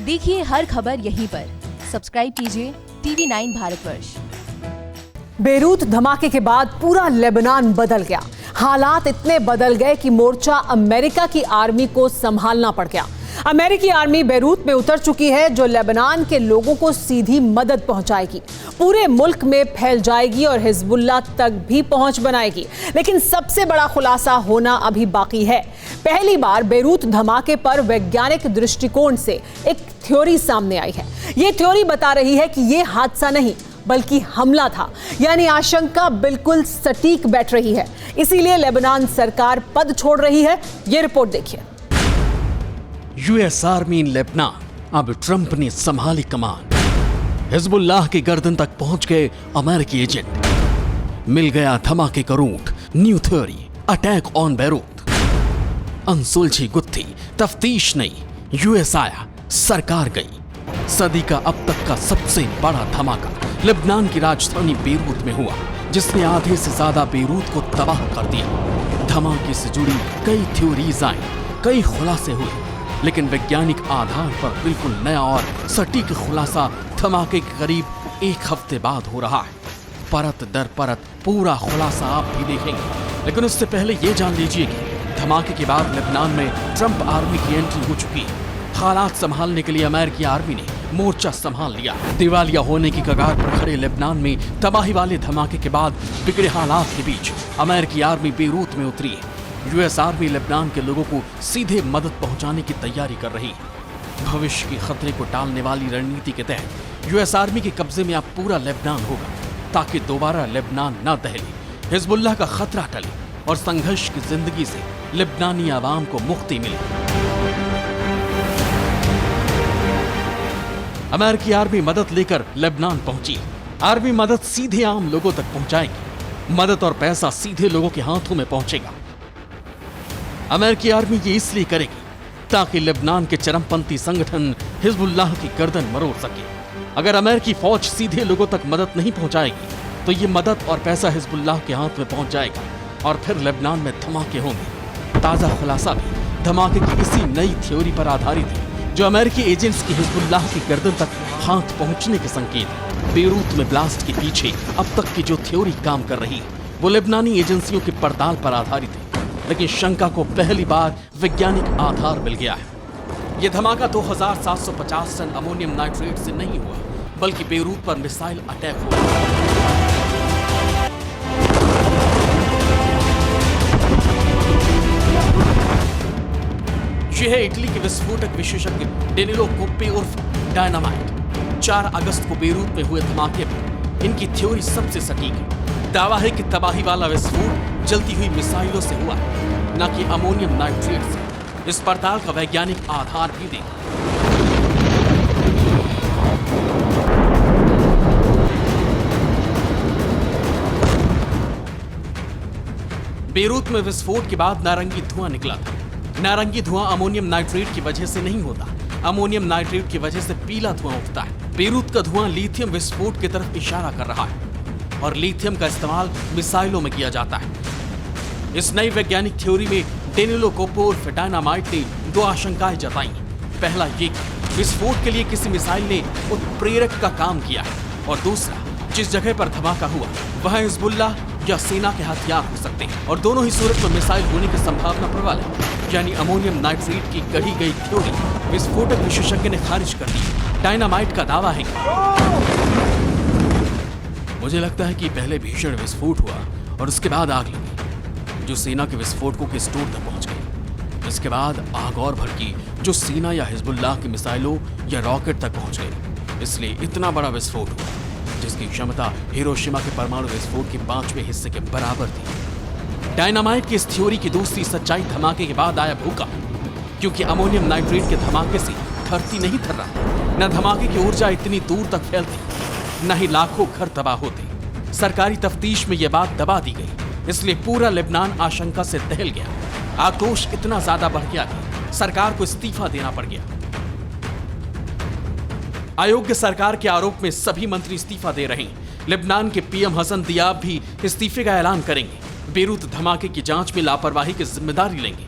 देखिए हर खबर यहीं पर। सब्सक्राइब कीजिए TV9 भारतवर्ष। बेरूत धमाके के बाद पूरा लेबनान बदल गया। हालात इतने बदल गए कि मोर्चा अमेरिका की आर्मी को संभालना पड़ गया। अमेरिकी आर्मी बेरूत में उतर चुकी है, जो लेबनान के लोगों को सीधी मदद पहुंचाएगी, पूरे मुल्क में फैल जाएगी और हिजबुल्लाह तक भी पहुंच बनाएगी। लेकिन सबसे बड़ा खुलासा होना अभी बाकी है। पहली बार बेरूत धमाके पर वैज्ञानिक दृष्टिकोण से एक थ्योरी सामने आई है। ये थ्योरी बता रही है कि ये हादसा नहीं बल्कि हमला था, यानी आशंका बिल्कुल सटीक बैठ रही है। इसीलिए लेबनान सरकार पद छोड़ रही है। ये रिपोर्ट देखिए। यूएस आर्मी इन लेबनान, अब ट्रंप ने संभाली कमान। हिजबुल्लाह की गर्दन तक पहुंच गए अमेरिकी एजेंट। मिल गया धमाके का root, new theory, attack on Beirut. अनसुलझी गुत्थी, तफ्तीश नहीं, यूएस आया, सरकार गई। सदी का अब तक का सबसे बड़ा धमाका लेबनान की राजधानी बेरूत में हुआ, जिसने आधे से ज्यादा बेरूत को तबाह कर दिया। धमाके से जुड़ी कई थ्योरीज आई, कई खुलासे हुए, लेकिन वैज्ञानिक आधार पर बिल्कुल नया और सटीक खुलासा धमाके के करीब एक हफ्ते बाद हो रहा है। परत दर परत पूरा खुलासा आप भी देखेंगे, लेकिन उससे पहले ये जान लीजिए कि धमाके के बाद लेबनान में ट्रंप आर्मी की एंट्री हो चुकी है। हालात संभालने के लिए अमेरिकी आर्मी ने मोर्चा संभाल लिया। दिवालिया होने की कगार पर खड़े लेबनान में तबाही वाले धमाके के बाद बिगड़े हालात के बीच अमेरिकी आर्मी बेरूत में उतरी है। यूएस आर्मी लेबनान के लोगों को सीधे मदद पहुंचाने की तैयारी कर रही है। भविष्य के खतरे को टालने वाली रणनीति के तहत यूएस आर्मी के कब्जे में अब पूरा लेबनान होगा, ताकि दोबारा लेबनान न दहले, हिजबुल्लाह का खतरा टले और संघर्ष की जिंदगी से लेबनानी आवाम को मुक्ति मिले। अमेरिकी आर्मी मदद लेकर लेबनान पहुंची। आर्मी मदद सीधे आम लोगों तक पहुंचाएगी। मदद और पैसा सीधे लोगों के हाथों में पहुंचेगा। अमेरिकी आर्मी ये इसलिए करेगी ताकि लेबनान के चरमपंथी संगठन हिजबुल्लाह की गर्दन मरोड़ सके। अगर अमेरिकी फौज सीधे लोगों तक मदद नहीं पहुंचाएगी तो ये मदद और पैसा हिजबुल्लाह के हाथ में पहुंच जाएगा और फिर लेबनान में धमाके होंगे। ताजा खुलासा भी धमाके की इसी नई थ्योरी पर आधारित है, जो अमेरिकी एजेंट्स की हिजबुल्लाह की गर्दन तक हाथ पहुंचने के संकेत है। बेरूत में ब्लास्ट के पीछे अब तक की जो थ्योरी काम कर रही है वो लेबनानी एजेंसियों की पड़ताल पर आधारित है, लेकिन शंका को पहली बार वैज्ञानिक आधार मिल गया है। यह धमाका 2750 टन अमोनियम नाइट्रेट से नहीं हुआ, बल्कि बेरूत पर मिसाइल अटैक हुआ। यह है इटली के विस्फोटक विशेषज्ञ डेनिलो कोप्पे उर्फ डायनामाइट। 4 अगस्त को बेरूत में हुए धमाके में इनकी थ्योरी सबसे सटीक है। दावा है कि तबाही वाला विस्फोट जलती हुई मिसाइलों से हुआ, न कि अमोनियम नाइट्रेट से। इस पड़ताल का वैज्ञानिक आधार भी दें। बेरूत में विस्फोट के बाद नारंगी धुआं निकला था। नारंगी धुआं अमोनियम नाइट्रेट की वजह से नहीं होता, अमोनियम नाइट्रेट की वजह से पीला धुआं उठता है। बेरूत का धुआं लिथियम विस्फोट की तरफ इशारा कर रहा है और लिथियम का इस्तेमाल मिसाइलों में किया जाता है। इस नई वैज्ञानिक थ्योरी में डेनिलो कोप्पे उर्फ डायनामाइट ने 2 आशंकाएं जताई। पहला ये कि विस्फोट के लिए किसी मिसाइल ने उत्प्रेरक का काम किया है, और दूसरा, जिस जगह पर धमाका हुआ वह हिजबुल्लाह या सेना के हथियार हो सकते हैं, और दोनों ही सूरत में मिसाइल होने की संभावना प्रबल है। यानी अमोनियम नाइट्रेट की गढ़ी गई थ्योरी विस्फोटक विशेषज्ञ ने खारिज कर दी। डायनामाइट का दावा है कि मुझे लगता है कि पहले भीषण विस्फोट हुआ और उसके बाद आग लगी, जो सेना के विस्फोटकों के स्टोर तक पहुंच गई। इसके बाद आग और भड़की, जो सेना या हिजबुल्लाह की मिसाइलों या रॉकेट तक पहुंच गई। इसलिए इतना बड़ा विस्फोट हुआ, जिसकी क्षमता हिरोशिमा के परमाणु विस्फोट के 5वें हिस्से के बराबर थी। डायनामाइट की इस थ्योरी की दूसरी सच्चाई धमाके के बाद आया भूकंप, क्योंकि अमोनियम नाइट्रेट के धमाके से धरती नहीं थर रहा। न धमाके की ऊर्जा इतनी दूर तक फैलती, न ही लाखों घर तबाह होते। सरकारी तफ्तीश में यह बात दबा दी गई, इसलिए पूरा लेबनान आशंका से दहल गया। आक्रोश इतना ज्यादा बढ़ गया कि सरकार को इस्तीफा देना पड़ गया। अयोग्य सरकार के आरोप में सभी मंत्री इस्तीफा दे रहे हैं। लेबनान के पीएम हसन दियाब भी इस्तीफे का ऐलान करेंगे। बेरूत धमाके की जांच में लापरवाही की जिम्मेदारी लेंगे।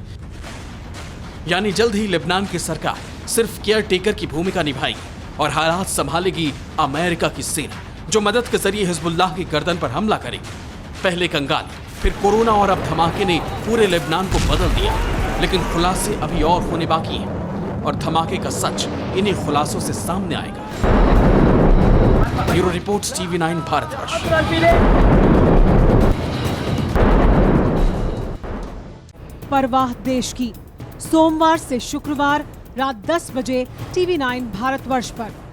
यानी जल्द ही लेबनान की सरकार सिर्फ केयर टेकर की भूमिका निभाएगी और हालात संभालेगी अमेरिका की सेना, जो मदद के जरिए हिजबुल्लाह की गर्दन पर हमला करेगी। पहले कंगाली, फिर कोरोना और अब धमाके ने पूरे लेबनान को बदल दिया। लेकिन खुलासे अभी और होने बाकी हैं और धमाके का सच इन्हीं खुलासों से सामने आएगा। Bureau reports TV9 Bharatvarsh. परवाह देश की, सोमवार से शुक्रवार रात 10 बजे TV9 भारतवर्ष पर।